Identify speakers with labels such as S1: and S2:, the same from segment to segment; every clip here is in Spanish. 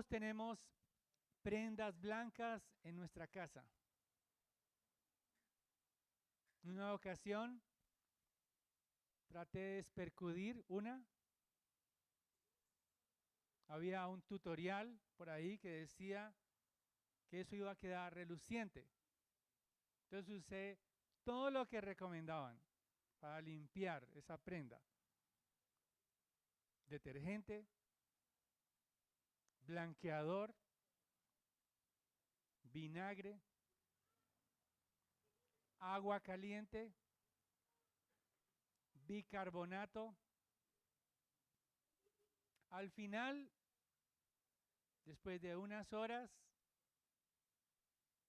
S1: todos tenemos prendas blancas en nuestra casa. En una ocasión traté de percudir una. Había un tutorial por ahí que decía que eso iba a quedar reluciente. Entonces usé todo lo que recomendaban para limpiar esa prenda. Detergente, blanqueador, vinagre, agua caliente, bicarbonato. Al final, después de unas horas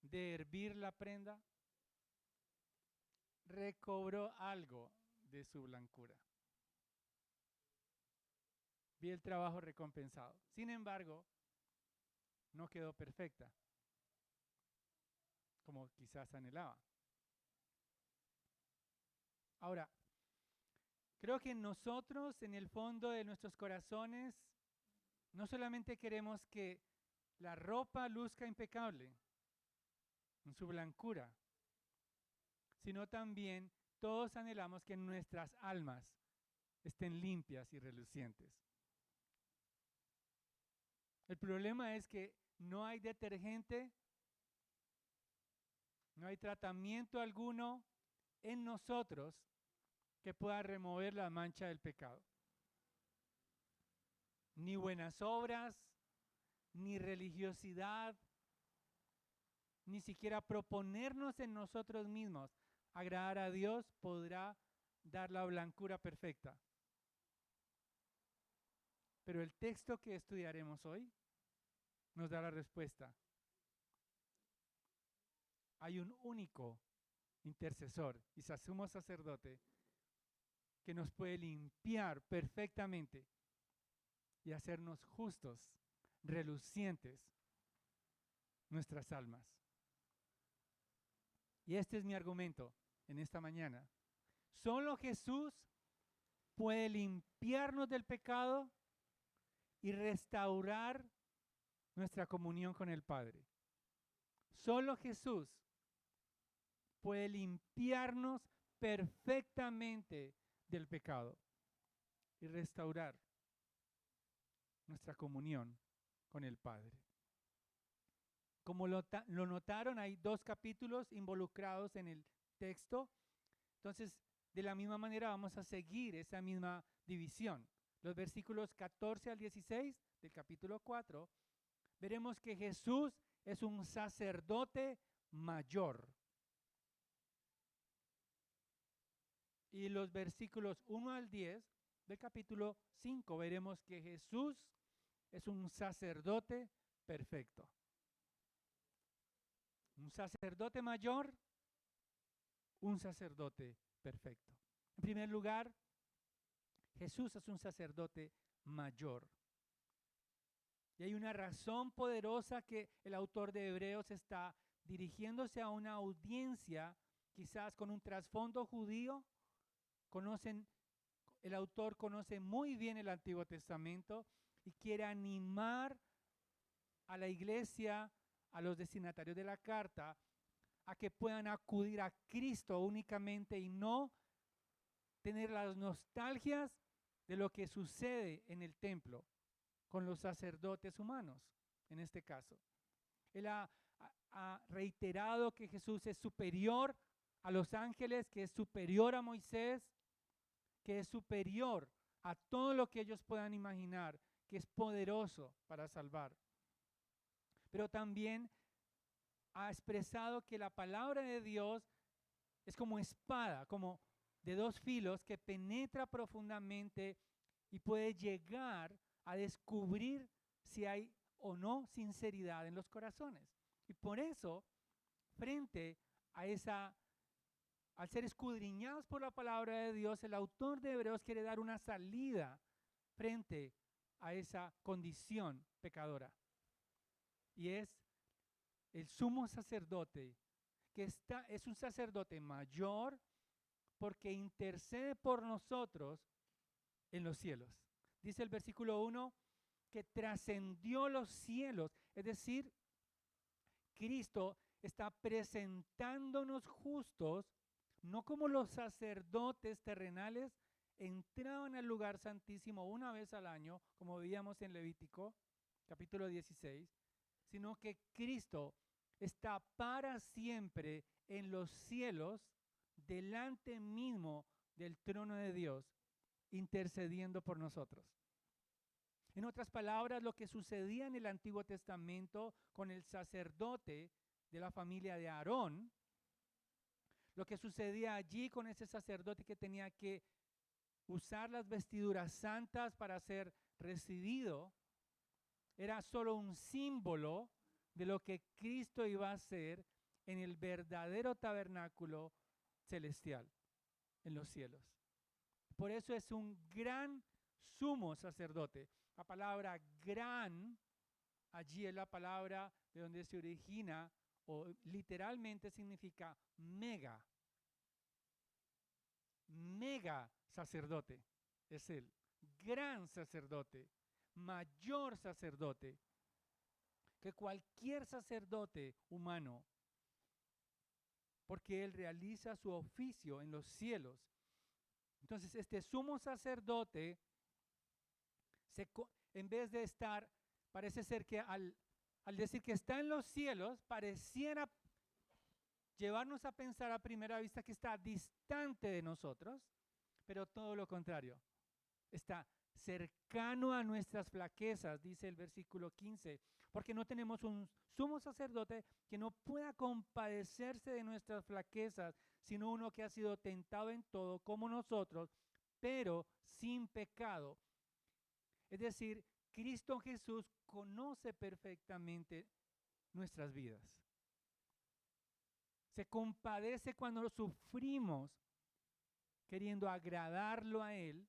S1: de hervir la prenda, recobró algo de su blancura. Vi el trabajo recompensado. Sin embargo, no quedó perfecta, como quizás anhelaba. Ahora, creo que nosotros en el fondo de nuestros corazones no solamente queremos que la ropa luzca impecable en su blancura, sino también todos anhelamos que nuestras almas estén limpias y relucientes. El problema es que no hay detergente, no hay tratamiento alguno en nosotros que pueda remover la mancha del pecado. Ni buenas obras, ni religiosidad, ni siquiera proponernos en nosotros mismos agradar a Dios podrá dar la blancura perfecta. Pero el texto que estudiaremos hoy nos da la respuesta. Hay un único intercesor y sumo sacerdote que nos puede limpiar perfectamente y hacernos justos, relucientes nuestras almas. Y este es mi argumento en esta mañana. Solo Jesús puede limpiarnos del pecado y restaurar nuestra comunión con el Padre. Solo Jesús puede limpiarnos perfectamente del pecado y restaurar nuestra comunión con el Padre. Como lo notaron, hay 2 capítulos involucrados en el texto. Entonces, de la misma manera vamos a seguir esa misma división. Los versículos 14 al 16 del capítulo 4, veremos que Jesús es un sacerdote mayor. Y los versículos 1 al 10 del capítulo 5 veremos que Jesús es un sacerdote perfecto. Un sacerdote mayor, un sacerdote perfecto. En primer lugar, Jesús es un sacerdote mayor. Y hay una razón poderosa que el autor de Hebreos está dirigiéndose a una audiencia, quizás con un trasfondo judío. El autor conoce muy bien el Antiguo Testamento y quiere animar a la iglesia, a los destinatarios de la carta, a que puedan acudir a Cristo únicamente y no tener las nostalgias de lo que sucede en el templo con los sacerdotes humanos, en este caso. Él ha reiterado que Jesús es superior a los ángeles, que es superior a Moisés, que es superior a todo lo que ellos puedan imaginar, que es poderoso para salvar. Pero también ha expresado que la palabra de Dios es como espada, como de 2 filos que penetra profundamente y puede llegar a descubrir si hay o no sinceridad en los corazones. Y por eso, frente a al ser escudriñados por la palabra de Dios, el autor de Hebreos quiere dar una salida frente a esa condición pecadora. Y es el sumo sacerdote, que es un sacerdote mayor porque intercede por nosotros en los cielos. Dice el versículo 1, que trascendió los cielos. Es decir, Cristo está presentándonos justos, no como los sacerdotes terrenales entraban al lugar santísimo una vez al año, como veíamos en Levítico, capítulo 16, sino que Cristo está para siempre en los cielos, delante mismo del trono de Dios, intercediendo por nosotros. En otras palabras, lo que sucedía en el Antiguo Testamento con el sacerdote de la familia de Aarón, lo que sucedía allí con ese sacerdote que tenía que usar las vestiduras santas para ser recibido, era solo un símbolo de lo que Cristo iba a hacer en el verdadero tabernáculo celestial, en los cielos. Por eso es un gran sumo sacerdote. La palabra gran, allí es la palabra de donde se origina, o literalmente significa mega. Mega sacerdote es él. Gran sacerdote, mayor sacerdote que cualquier sacerdote humano, porque él realiza su oficio en los cielos. Entonces, este sumo sacerdote, en vez de estar, parece ser que al decir que está en los cielos, pareciera llevarnos a pensar a primera vista que está distante de nosotros, pero todo lo contrario. Está cercano a nuestras flaquezas, dice el versículo 15, porque no tenemos un sumo sacerdote que no pueda compadecerse de nuestras flaquezas, sino uno que ha sido tentado en todo como nosotros, pero sin pecado. Es decir, Cristo Jesús conoce perfectamente nuestras vidas. Se compadece cuando sufrimos queriendo agradarlo a Él,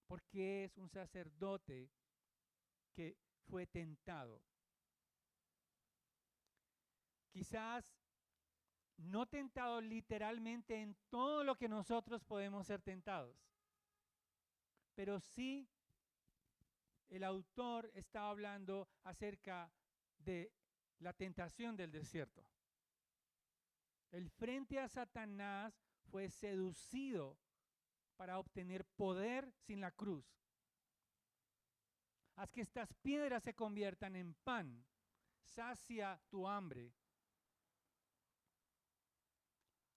S1: porque es un sacerdote que fue tentado. Quizás no tentado literalmente en todo lo que nosotros podemos ser tentados, pero sí el autor está hablando acerca de la tentación del desierto. El frente a Satanás fue seducido para obtener poder sin la cruz. Haz que estas piedras se conviertan en pan. Sacia tu hambre.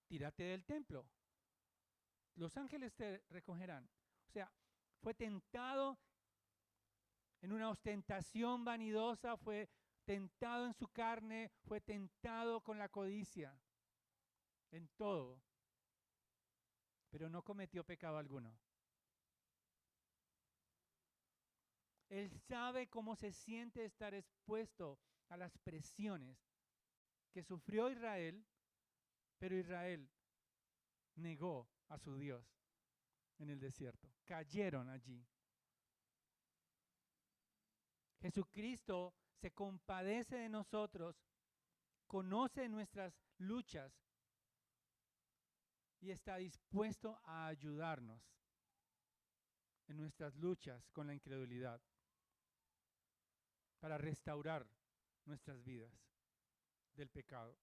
S1: Tírate del templo. Los ángeles te recogerán. O sea, fue tentado en una ostentación vanidosa, fue tentado en su carne, fue tentado con la codicia, en todo, pero no cometió pecado alguno. Él sabe cómo se siente estar expuesto a las presiones que sufrió Israel, pero Israel negó a su Dios en el desierto. Cayeron allí. Jesucristo se compadece de nosotros, conoce nuestras luchas y está dispuesto a ayudarnos en nuestras luchas con la incredulidad para restaurar nuestras vidas del pecado.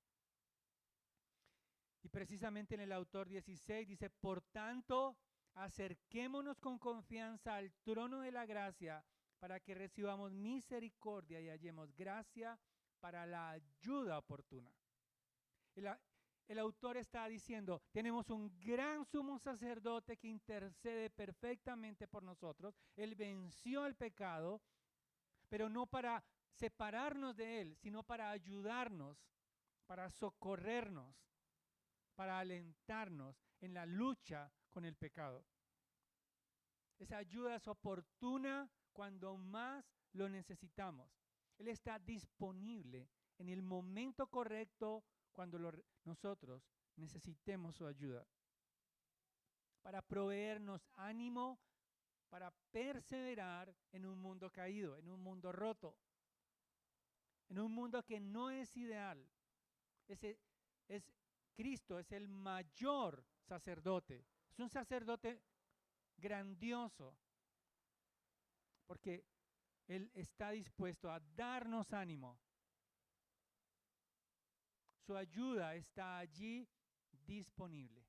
S1: Y precisamente en el autor 16 dice, por tanto, acerquémonos con confianza al trono de la gracia para que recibamos misericordia y hallemos gracia para la ayuda oportuna. El autor está diciendo, tenemos un gran sumo sacerdote que intercede perfectamente por nosotros. Él venció el pecado, pero no para separarnos de él, sino para ayudarnos, para socorrernos, para alentarnos en la lucha con el pecado. Esa ayuda es oportuna cuando más lo necesitamos. Él está disponible en el momento correcto cuando nosotros necesitemos su ayuda, para proveernos ánimo, para perseverar en un mundo caído, en un mundo roto, en un mundo que no es ideal. Cristo es el mayor sacerdote, es un sacerdote grandioso, porque Él está dispuesto a darnos ánimo. Su ayuda está allí disponible.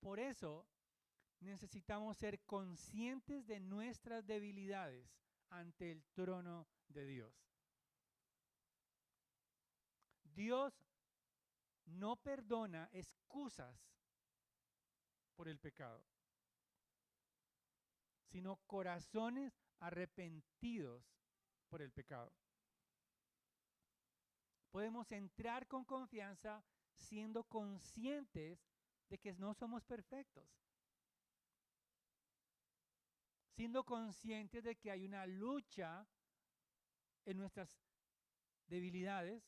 S1: Por eso necesitamos ser conscientes de nuestras debilidades ante el trono de Dios. Dios no perdona excusas por el pecado, sino corazones arrepentidos por el pecado. Podemos entrar con confianza siendo conscientes de que no somos perfectos, siendo conscientes de que hay una lucha en nuestras debilidades,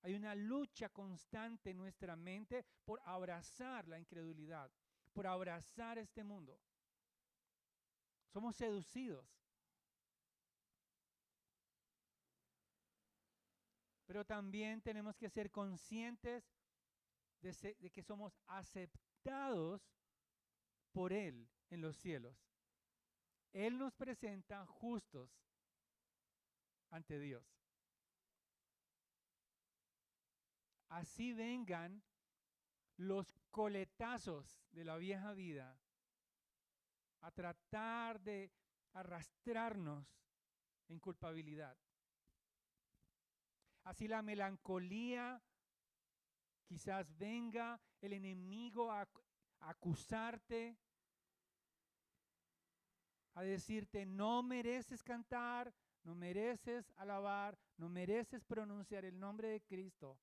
S1: hay una lucha constante en nuestra mente por abrazar la incredulidad, por abrazar este mundo. Somos seducidos. Pero también tenemos que ser conscientes de que somos aceptados por Él en los cielos. Él nos presenta justos ante Dios. Así vengan los coletazos de la vieja vida a tratar de arrastrarnos en culpabilidad. Así la melancolía quizás venga, el enemigo a acusarte, a decirte no mereces cantar, no mereces alabar, no mereces pronunciar el nombre de Cristo.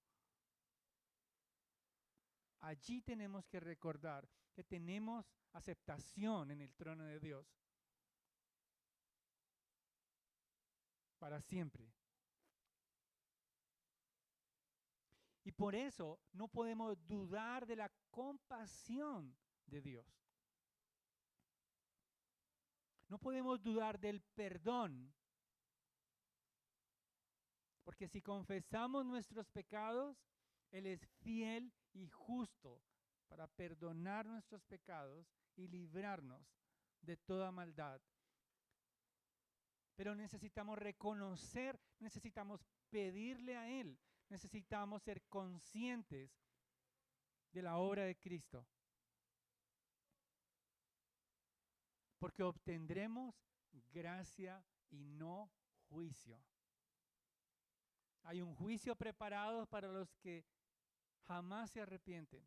S1: Allí tenemos que recordar que tenemos aceptación en el trono de Dios para siempre. Y por eso no podemos dudar de la compasión de Dios. No podemos dudar del perdón. Porque si confesamos nuestros pecados, Él es fiel y justo para perdonar nuestros pecados y librarnos de toda maldad. Pero necesitamos reconocer, necesitamos pedirle a Él, necesitamos ser conscientes de la obra de Cristo. Porque obtendremos gracia y no juicio. Hay un juicio preparado para los que jamás se arrepienten.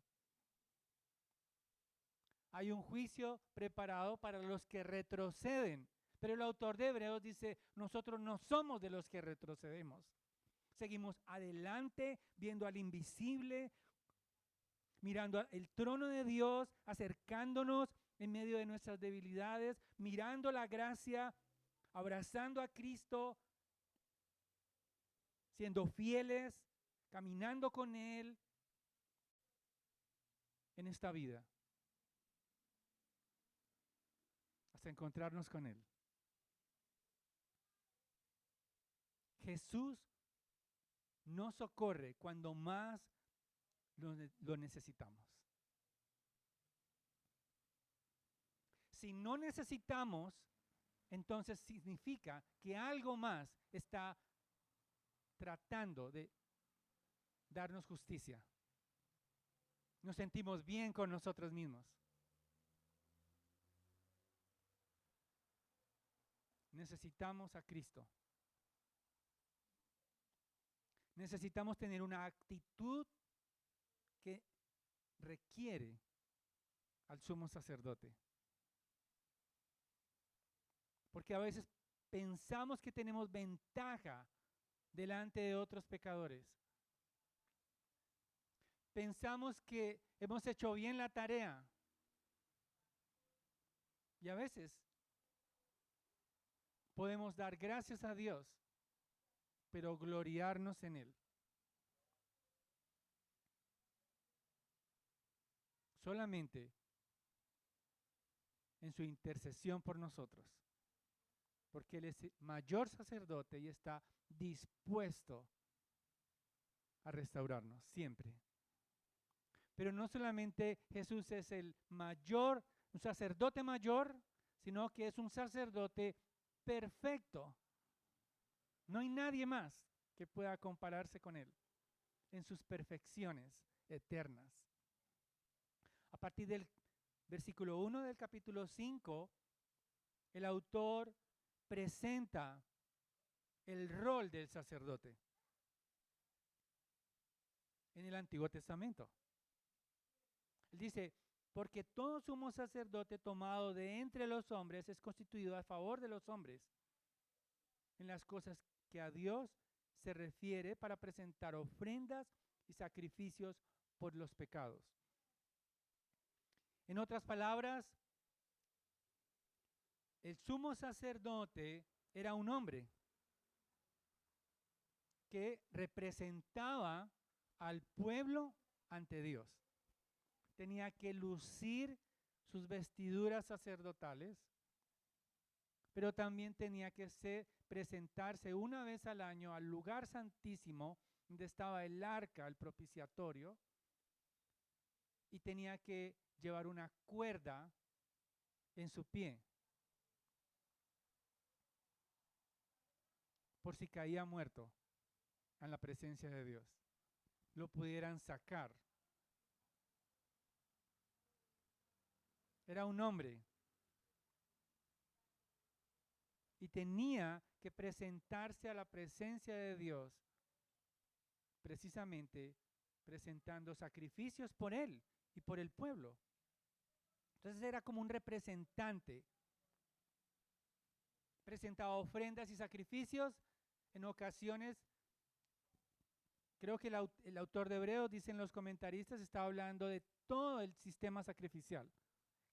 S1: Hay un juicio preparado para los que retroceden. Pero el autor de Hebreos dice, nosotros no somos de los que retrocedemos. Seguimos adelante, viendo al invisible, mirando el trono de Dios, acercándonos en medio de nuestras debilidades, mirando la gracia, abrazando a Cristo, siendo fieles, caminando con Él en esta vida, hasta encontrarnos con Él. Jesús nos socorre cuando más lo necesitamos. Si no necesitamos, entonces significa que algo más está tratando de darnos justicia. Nos sentimos bien con nosotros mismos. Necesitamos a Cristo. Necesitamos tener una actitud que requiere al sumo sacerdote. Porque a veces pensamos que tenemos ventaja delante de otros pecadores. Pensamos que hemos hecho bien la tarea. Y a veces podemos dar gracias a Dios, pero gloriarnos en Él. Solamente en su intercesión por nosotros. Porque Él es mayor sacerdote y está dispuesto a restaurarnos siempre. Pero no solamente Jesús es el mayor, un sacerdote mayor, sino que es un sacerdote perfecto. No hay nadie más que pueda compararse con él en sus perfecciones eternas. A partir del versículo 1 del capítulo 5, el autor presenta el rol del sacerdote en el Antiguo Testamento. Él dice, porque todo sumo sacerdote tomado de entre los hombres es constituido a favor de los hombres en las cosas que a Dios se refiere para presentar ofrendas y sacrificios por los pecados. En otras palabras, el sumo sacerdote era un hombre que representaba al pueblo ante Dios. Tenía que lucir sus vestiduras sacerdotales, pero también tenía que presentarse una vez al año al lugar santísimo donde estaba el arca, el propiciatorio, y tenía que llevar una cuerda en su pie por si caía muerto en la presencia de Dios, lo pudieran sacar. Era un hombre y tenía que presentarse a la presencia de Dios, precisamente presentando sacrificios por él y por el pueblo. Entonces era como un representante. Presentaba ofrendas y sacrificios. En ocasiones, creo que el autor de Hebreos, dicen los comentaristas, estaba hablando de todo el sistema sacrificial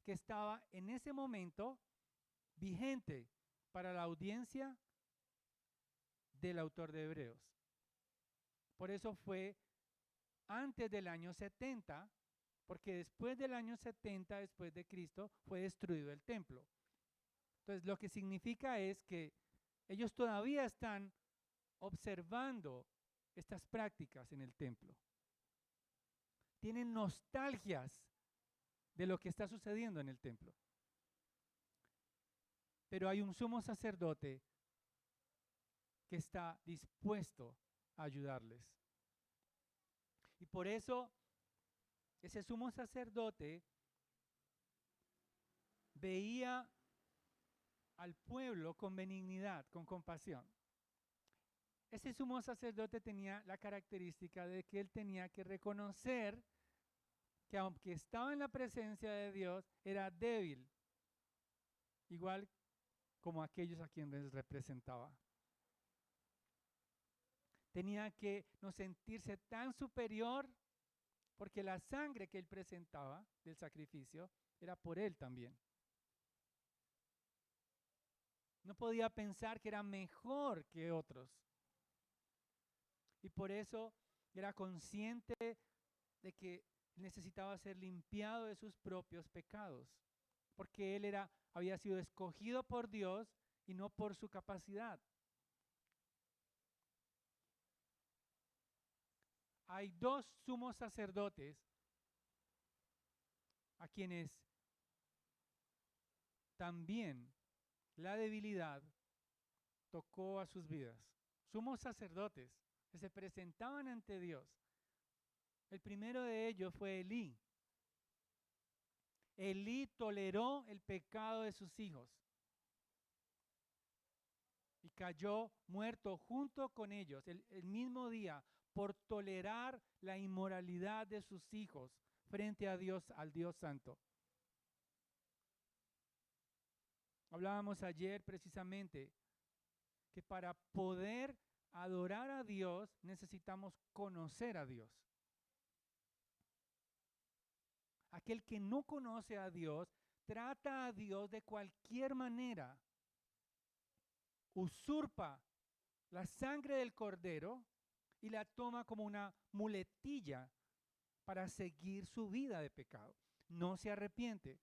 S1: que estaba en ese momento vigente para la audiencia del autor de Hebreos. Por eso fue antes del año 70, porque después del año 70, después de Cristo, fue destruido el templo. Entonces, lo que significa es que ellos todavía están observando estas prácticas en el templo. Tienen nostalgias de lo que está sucediendo en el templo. Pero hay un sumo sacerdote que está dispuesto a ayudarles. Y por eso ese sumo sacerdote veía al pueblo con benignidad, con compasión. Ese sumo sacerdote tenía la característica de que él tenía que reconocer que aunque estaba en la presencia de Dios, era débil, igual como aquellos a quienes representaba. Tenía que no sentirse tan superior porque la sangre que él presentaba del sacrificio era por él también. No podía pensar que era mejor que otros. Y por eso era consciente de que necesitaba ser limpiado de sus propios pecados, porque él había sido escogido por Dios y no por su capacidad. Hay dos sumos sacerdotes a quienes también la debilidad tocó a sus vidas. Sumos sacerdotes que se presentaban ante Dios. El primero de ellos fue Elí. Elí toleró el pecado de sus hijos y cayó muerto junto con ellos el mismo día por tolerar la inmoralidad de sus hijos frente a Dios, al Dios Santo. Hablábamos ayer precisamente que para poder adorar a Dios necesitamos conocer a Dios. Aquel que no conoce a Dios trata a Dios de cualquier manera, usurpa la sangre del cordero y la toma como una muletilla para seguir su vida de pecado. No se arrepiente.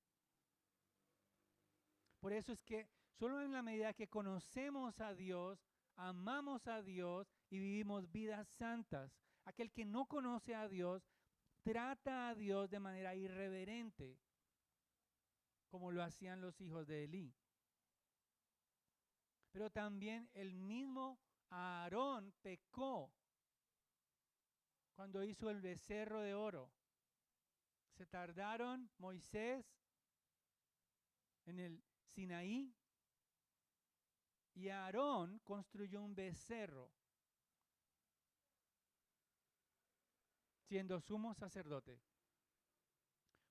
S1: Por eso es que solo en la medida que conocemos a Dios, amamos a Dios y vivimos vidas santas. Aquel que no conoce a Dios trata a Dios de manera irreverente, como lo hacían los hijos de Elí. Pero también el mismo Aarón pecó cuando hizo el becerro de oro. Se tardaron Moisés en el Sinaí y Aarón construyó un becerro, siendo sumo sacerdote.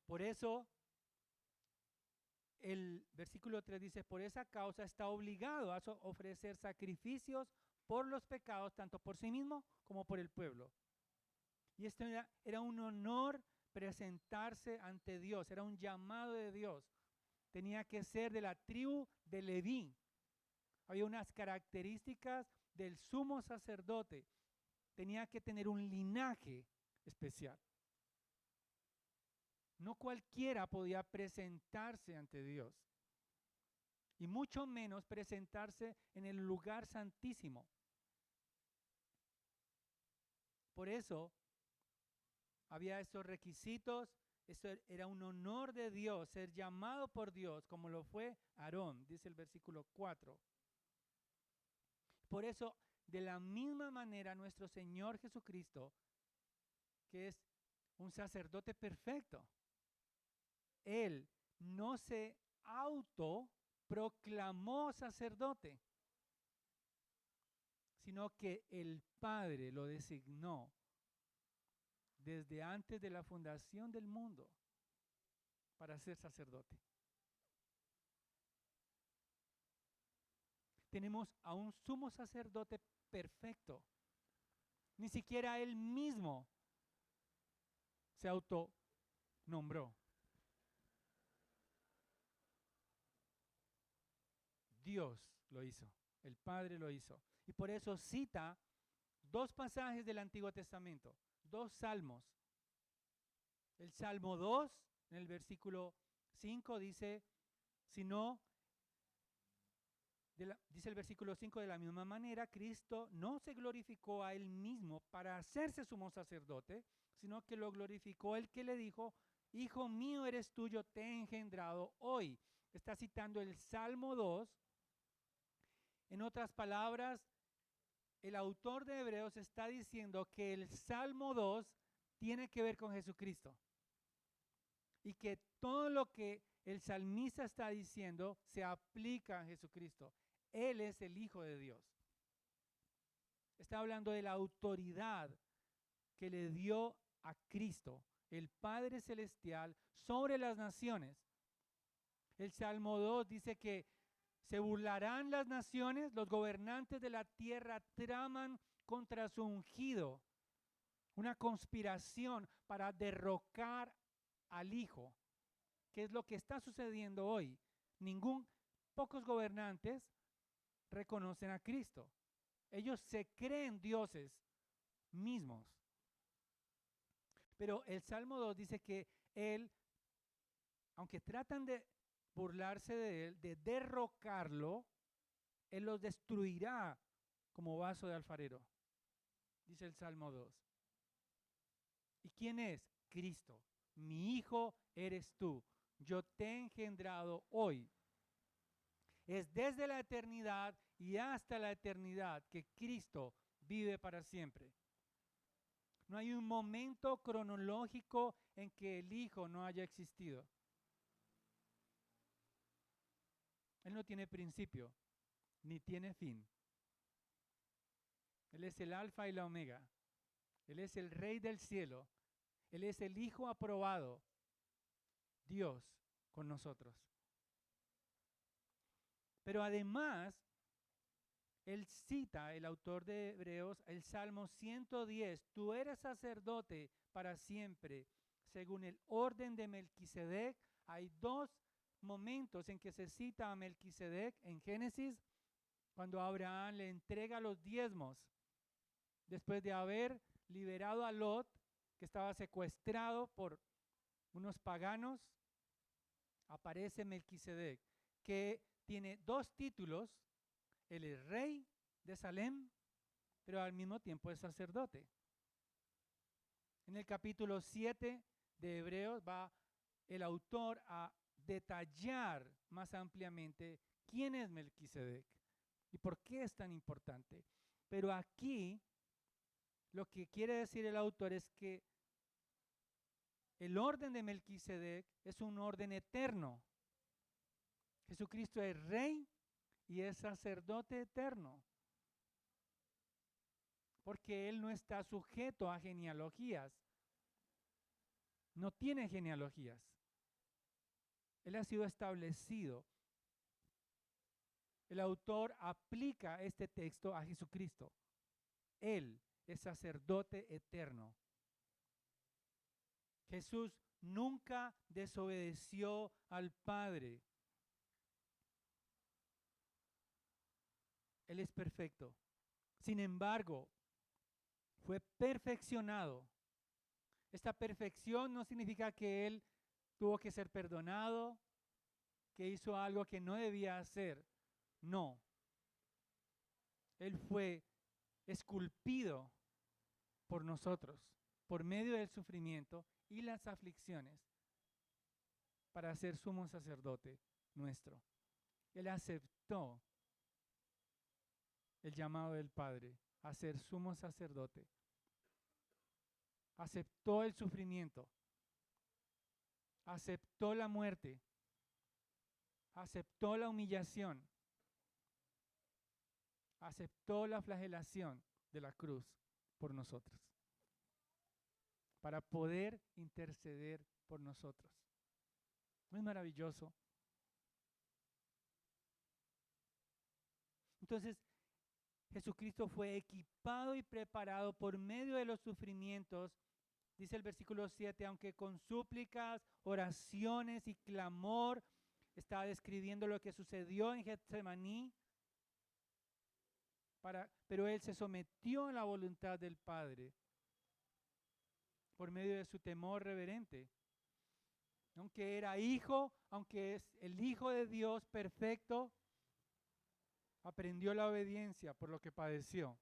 S1: Por eso el versículo 3 dice, por esa causa está obligado a ofrecer sacrificios por los pecados, tanto por sí mismo como por el pueblo. Y esto era un honor presentarse ante Dios, era un llamado de Dios. Tenía que ser de la tribu de Leví. Había unas características del sumo sacerdote. Tenía que tener un linaje especial. No cualquiera podía presentarse ante Dios. Y mucho menos presentarse en el lugar santísimo. Por eso había estos requisitos. Eso era un honor de Dios, ser llamado por Dios, como lo fue Aarón, dice el versículo 4. Por eso, de la misma manera, nuestro Señor Jesucristo, que es un sacerdote perfecto, Él no se autoproclamó sacerdote, sino que el Padre lo designó desde antes de la fundación del mundo para ser sacerdote. Tenemos a un sumo sacerdote perfecto. Ni siquiera él mismo se autonombró. Dios lo hizo, el Padre lo hizo. Y por eso cita dos pasajes del Antiguo Testamento, dos salmos. El Salmo 2, en el versículo 5, dice, dice el versículo 5, de la misma manera, Cristo no se glorificó a él mismo para hacerse sumo sacerdote, sino que lo glorificó el que le dijo, Hijo mío eres tú, yo te he engendrado hoy. Está citando el Salmo 2. En otras palabras, el autor de Hebreos está diciendo que el Salmo 2 tiene que ver con Jesucristo. Y que todo lo que el salmista está diciendo se aplica a Jesucristo. Él es el Hijo de Dios. Está hablando de la autoridad que le dio a Cristo, el Padre Celestial, sobre las naciones. El Salmo 2 dice que se burlarán las naciones, los gobernantes de la tierra traman contra su ungido, una conspiración para derrocar al Hijo, que es lo que está sucediendo hoy. Pocos gobernantes reconocen a Cristo. Ellos se creen dioses mismos. Pero el Salmo 2 dice que Él, aunque tratan de burlarse de Él, de derrocarlo, Él los destruirá como vaso de alfarero. Dice el Salmo 2. ¿Y quién es? Cristo. Mi Hijo eres tú. Yo te he engendrado hoy. Es desde la eternidad y hasta la eternidad que Cristo vive para siempre. No hay un momento cronológico en que el Hijo no haya existido. Él no tiene principio, ni tiene fin. Él es el alfa y la omega. Él es el Rey del cielo. Él es el Hijo aprobado. Dios con nosotros. Pero además, él cita, el autor de Hebreos, el Salmo 110, tú eres sacerdote para siempre, según el orden de Melquisedec. Hay dos momentos en que se cita a Melquisedec en Génesis, cuando Abraham le entrega los diezmos, después de haber liberado a Lot, que estaba secuestrado por unos paganos. Aparece Melquisedec, que tiene dos títulos. Él es rey de Salem, pero al mismo tiempo es sacerdote. En el capítulo 7 de Hebreos va el autor a detallar más ampliamente quién es Melquisedec. ¿Y por qué es tan importante? Pero aquí lo que quiere decir el autor es que el orden de Melquisedec es un orden eterno. Jesucristo es rey y es sacerdote eterno. Porque Él no está sujeto a genealogías. No tiene genealogías. Él ha sido establecido. El autor aplica este texto a Jesucristo. Él es sacerdote eterno. Jesús nunca desobedeció al Padre. Él es perfecto. Sin embargo, fue perfeccionado. Esta perfección no significa que Él tuvo que ser perdonado, que hizo algo que no debía hacer. No. Él fue esculpido por nosotros, por medio del sufrimiento y las aflicciones, para ser sumo sacerdote nuestro. Él aceptó el llamado del Padre a ser sumo sacerdote. Aceptó el sufrimiento. Aceptó la muerte. Aceptó la humillación. Aceptó la flagelación de la cruz por nosotros, para poder interceder por nosotros. ¿No es maravilloso? Entonces, Jesucristo fue equipado y preparado por medio de los sufrimientos, dice el versículo 7, aunque con súplicas, oraciones y clamor, estaba describiendo lo que sucedió en Getsemaní, pero Él se sometió a la voluntad del Padre por medio de su temor reverente. Aunque era hijo, aunque es el Hijo de Dios perfecto, aprendió la obediencia por lo que padeció.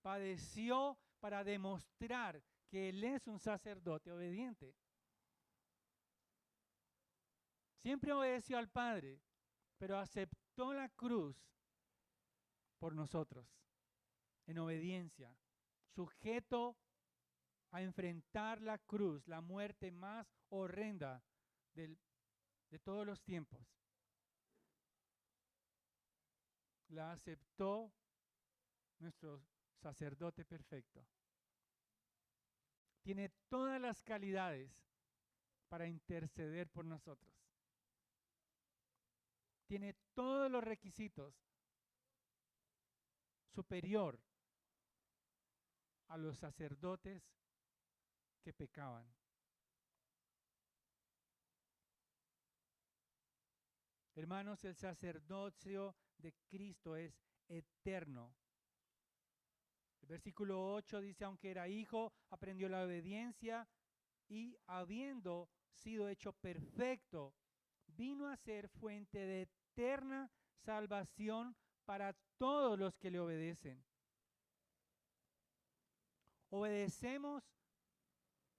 S1: Padeció para demostrar que Él es un sacerdote obediente. Siempre obedeció al Padre, pero aceptó la cruz por nosotros, en obediencia, sujeto a enfrentar la cruz, la muerte más horrenda de todos los tiempos. La aceptó nuestro sacerdote perfecto. Tiene todas las calidades para interceder por nosotros. Tiene todos los requisitos superior a los sacerdotes que pecaban. Hermanos, el sacerdocio de Cristo es eterno. El versículo 8 dice, aunque era hijo, aprendió la obediencia y habiendo sido hecho perfecto, vino a ser fuente de eterna salvación para todos los que le obedecen. Obedecemos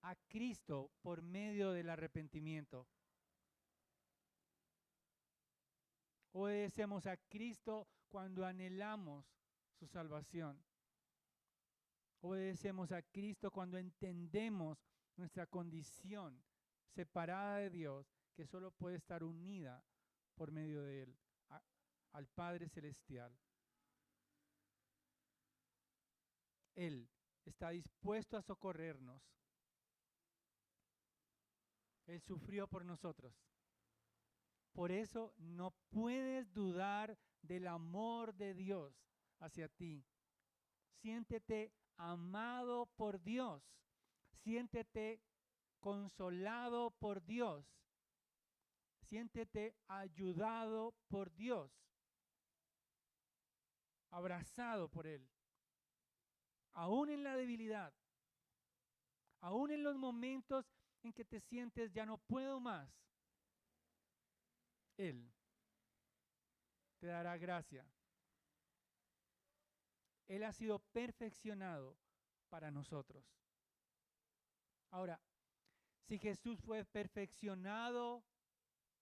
S1: a Cristo por medio del arrepentimiento. Obedecemos a Cristo cuando anhelamos su salvación. Obedecemos a Cristo cuando entendemos nuestra condición separada de Dios, que solo puede estar unida por medio de Él, al Padre Celestial. Él está dispuesto a socorrernos. Él sufrió por nosotros. Por eso no puedes dudar del amor de Dios hacia ti. Siéntete amado por Dios. Siéntete consolado por Dios. Siéntete ayudado por Dios. Abrazado por Él. Aún en la debilidad. Aún en los momentos en que te sientes ya no puedo más. Él te dará gracia. Él ha sido perfeccionado para nosotros. Ahora, si Jesús fue perfeccionado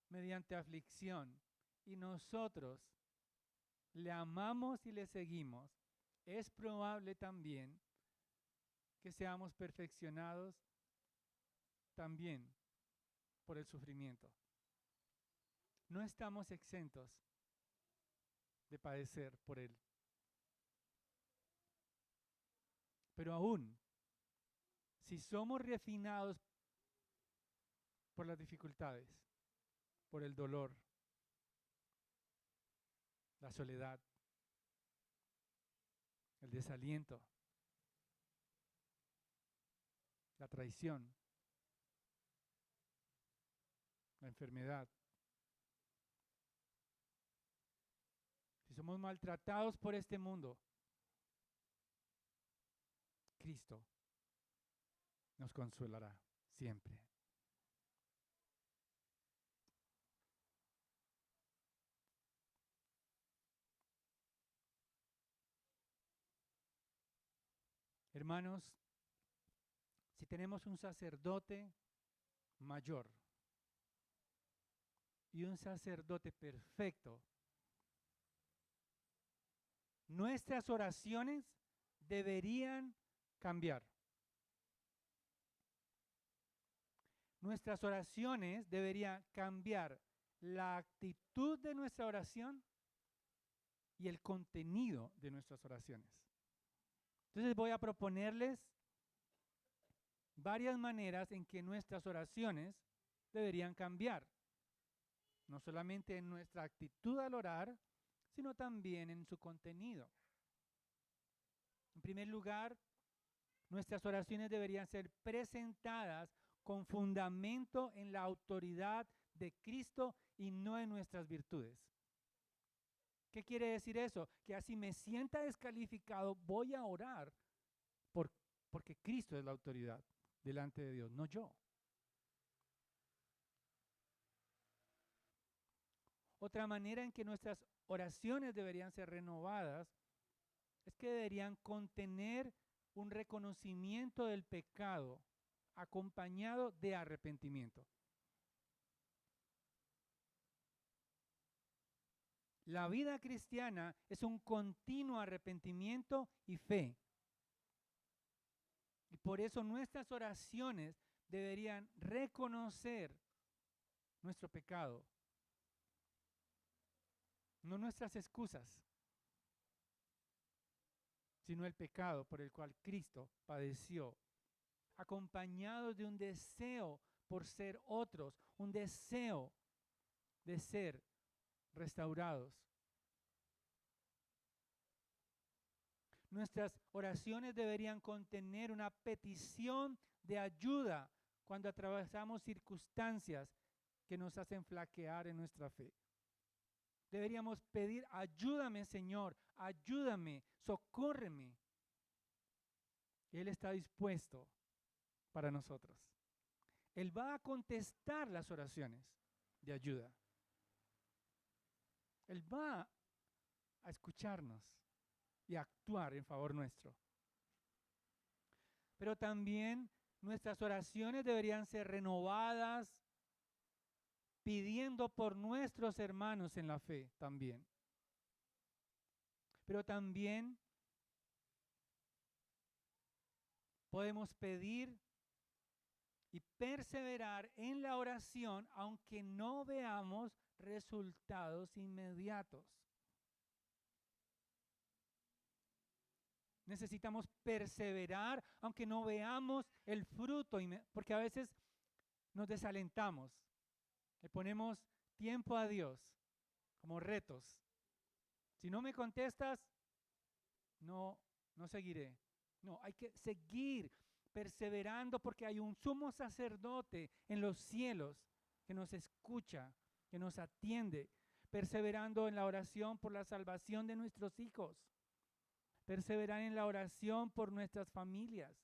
S1: mediante aflicción y nosotros le amamos y le seguimos, es probable también que seamos perfeccionados también por el sufrimiento. No estamos exentos de padecer por Él. Pero aún, si somos refinados por las dificultades, por el dolor, la soledad, el desaliento, la traición, la enfermedad, si somos maltratados por este mundo, Cristo nos consolará siempre. Hermanos, si tenemos un sacerdote mayor y un sacerdote perfecto, nuestras oraciones deberían cambiar. Nuestras oraciones deberían cambiar la actitud de nuestra oración y el contenido de nuestras oraciones. Entonces voy a proponerles varias maneras en que nuestras oraciones deberían cambiar. No solamente en nuestra actitud al orar, sino también en su contenido. En primer lugar, nuestras oraciones deberían ser presentadas con fundamento en la autoridad de Cristo y no en nuestras virtudes. ¿Qué quiere decir eso? Que así me sienta descalificado, voy a orar porque Cristo es la autoridad delante de Dios, no yo. Otra manera en que nuestras oraciones deberían ser renovadas es que deberían contener un reconocimiento del pecado acompañado de arrepentimiento. La vida cristiana es un continuo arrepentimiento y fe. Y por eso nuestras oraciones deberían reconocer nuestro pecado, no nuestras excusas, sino el pecado por el cual Cristo padeció, acompañado de un deseo por ser otros, un deseo de ser restaurados. Nuestras oraciones deberían contener una petición de ayuda cuando atravesamos circunstancias que nos hacen flaquear en nuestra fe. Deberíamos pedir, ayúdame Señor, ayúdame, socórreme. Él está dispuesto para nosotros. Él va a contestar las oraciones de ayuda. Él va a escucharnos y a actuar en favor nuestro. Pero también nuestras oraciones deberían ser renovadas pidiendo por nuestros hermanos en la fe también. Pero también podemos pedir y perseverar en la oración aunque no veamos resultados inmediatos. Necesitamos perseverar aunque no veamos el fruto, porque a veces nos desalentamos. Le ponemos tiempo a Dios como retos. Si no me contestas, no seguiré. No, hay que seguir perseverando porque hay un sumo sacerdote en los cielos que nos escucha, que nos atiende, perseverando en la oración por la salvación de nuestros hijos, perseverar en la oración por nuestras familias,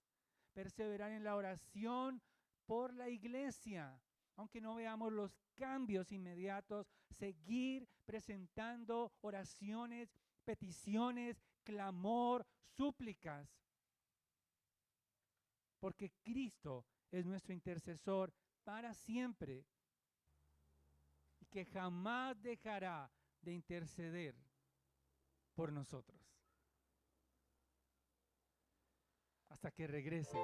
S1: perseverar en la oración por la iglesia, aunque no veamos los cambios inmediatos, seguir presentando oraciones, peticiones, clamor, súplicas, porque Cristo es nuestro intercesor para siempre y que jamás dejará de interceder por nosotros. Hasta que regrese.